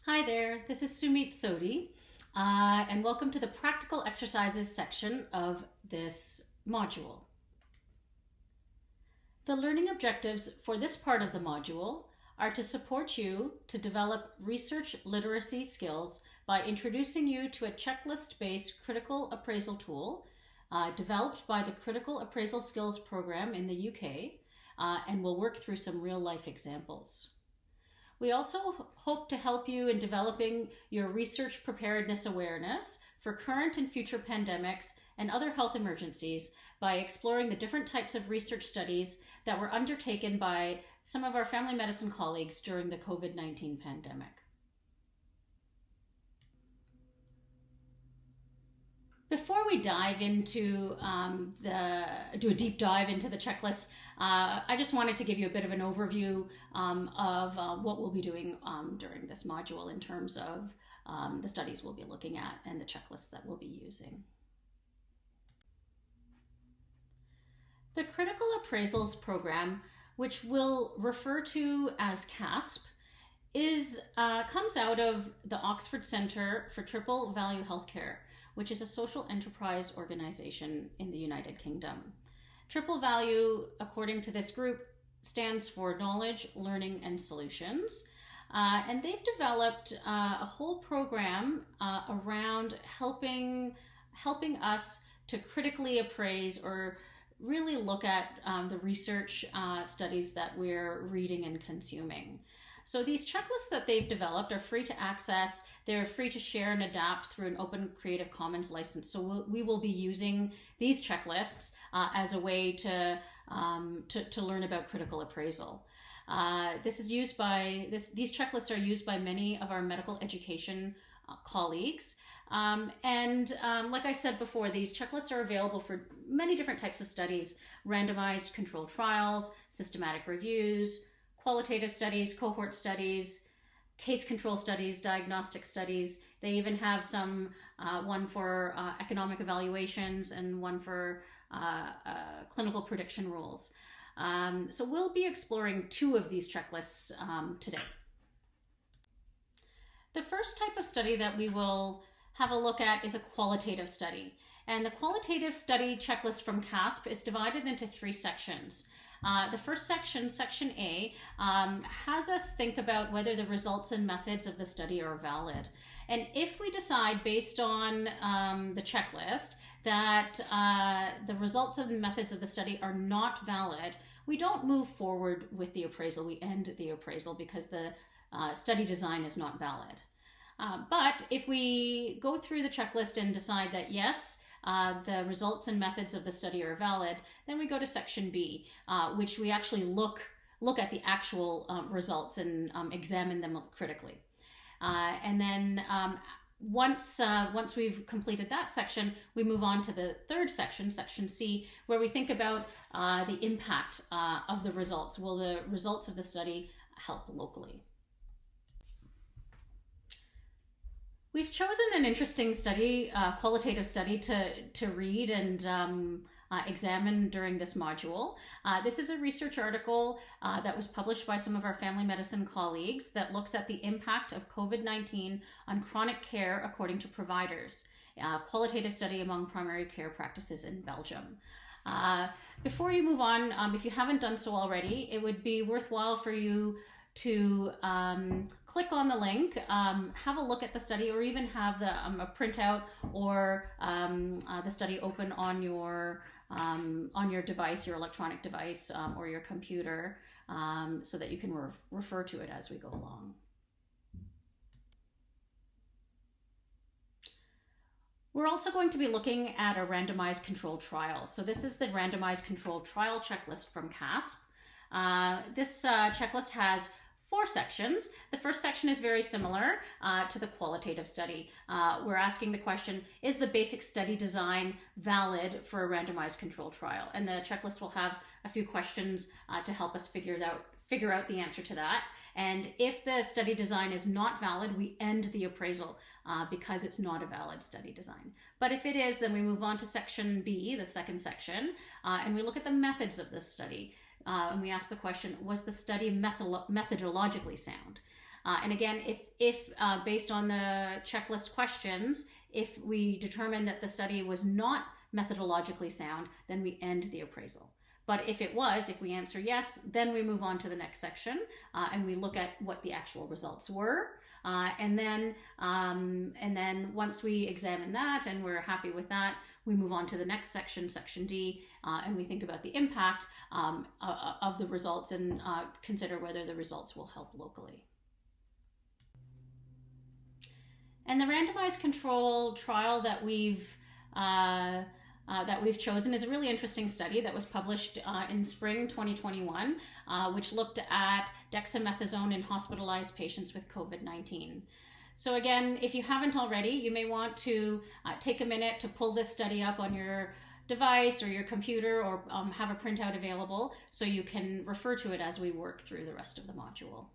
Hi there, this is Sodhi, and welcome to the practical exercises section of this module. The learning objectives for this part of the module are to support you to develop research literacy skills by introducing you to a checklist-based critical appraisal tool developed by the Critical Appraisal Skills Program in the UK, and we'll work through some real-life examples. We also hope to help you in developing your research preparedness awareness for current and future pandemics and other health emergencies by exploring the different types of research studies that were undertaken by some of our family medicine colleagues during the COVID-19 pandemic. Before we dive into do a deep dive into the checklist, I just wanted to give you a bit of an overview of what we'll be doing during this module in terms of the studies we'll be looking at and the checklists that we'll be using. The Critical Appraisals Program, which we'll refer to as CASP, comes out of the Oxford Centre for Triple Value Healthcare, which is a social enterprise organization in the United Kingdom. Triple Value, according to this group, stands for Knowledge, Learning, and Solutions. And they've developed a whole program around helping us to critically appraise or really look at the research studies that we're reading and consuming. So these checklists that they've developed are free to access. They're free to share and adapt through an open Creative Commons license. So we will be using these checklists as a way to learn about critical appraisal. These checklists are used by many of our medical education colleagues. Like I said before, these checklists are available for many different types of studies: randomized controlled trials, systematic reviews, qualitative studies, cohort studies, case control studies, diagnostic studies. They even have one for economic evaluations and one for clinical prediction rules. So we'll be exploring two of these checklists today. The first type of study that we will have a look at is a qualitative study. And the qualitative study checklist from CASP is divided into three sections. The first section, Section A, has us think about whether the results and methods of the study are valid. And if we decide based on the checklist that the results and methods of the study are not valid, we don't move forward with the appraisal. We end the appraisal because the study design is not valid. But if we go through the checklist and decide that yes, the results and methods of the study are valid, then we go to Section B, which we actually look at the actual results and examine them critically. And then once we've completed that section, we move on to the third section, Section C, where we think about the impact of the results. Will the results of the study help locally? We've chosen an interesting study, qualitative study, to read and examine during this module. This is a research article that was published by some of our family medicine colleagues that looks at the impact of COVID-19 on chronic care according to providers. Qualitative study among primary care practices in Belgium. Before you move on, if you haven't done so already, it would be worthwhile for you to click on the link, have a look at the study, or even have a printout or the study open on your device, your electronic device, or your computer, so that you can refer to it as we go along. We're also going to be looking at a randomized controlled trial. So this is the randomized controlled trial checklist from CASP. This checklist has 4 sections. The first section is very similar to the qualitative study. We're asking the question, is the basic study design valid for a randomized controlled trial? And the checklist will have a few questions to help us figure out the answer to that. And if the study design is not valid, we end the appraisal because it's not a valid study design. But if it is, then we move on to Section B, the second section, and we look at the methods of this study. And we ask the question, was the study methodologically sound? And again, if based on the checklist questions, if we determine that the study was not methodologically sound, then we end the appraisal. But if it was, if we answer yes, then we move on to the next section and we look at what the actual results were. And then once we examine that and we're happy with that, we move on to the next section, section D, and we think about the impact of the results and consider whether the results will help locally. And the randomized control trial that we've chosen is a really interesting study that was published in spring 2021, which looked at dexamethasone in hospitalized patients with COVID-19. So again, if you haven't already, you may want to take a minute to pull this study up on your device or your computer, or have a printout available so you can refer to it as we work through the rest of the module.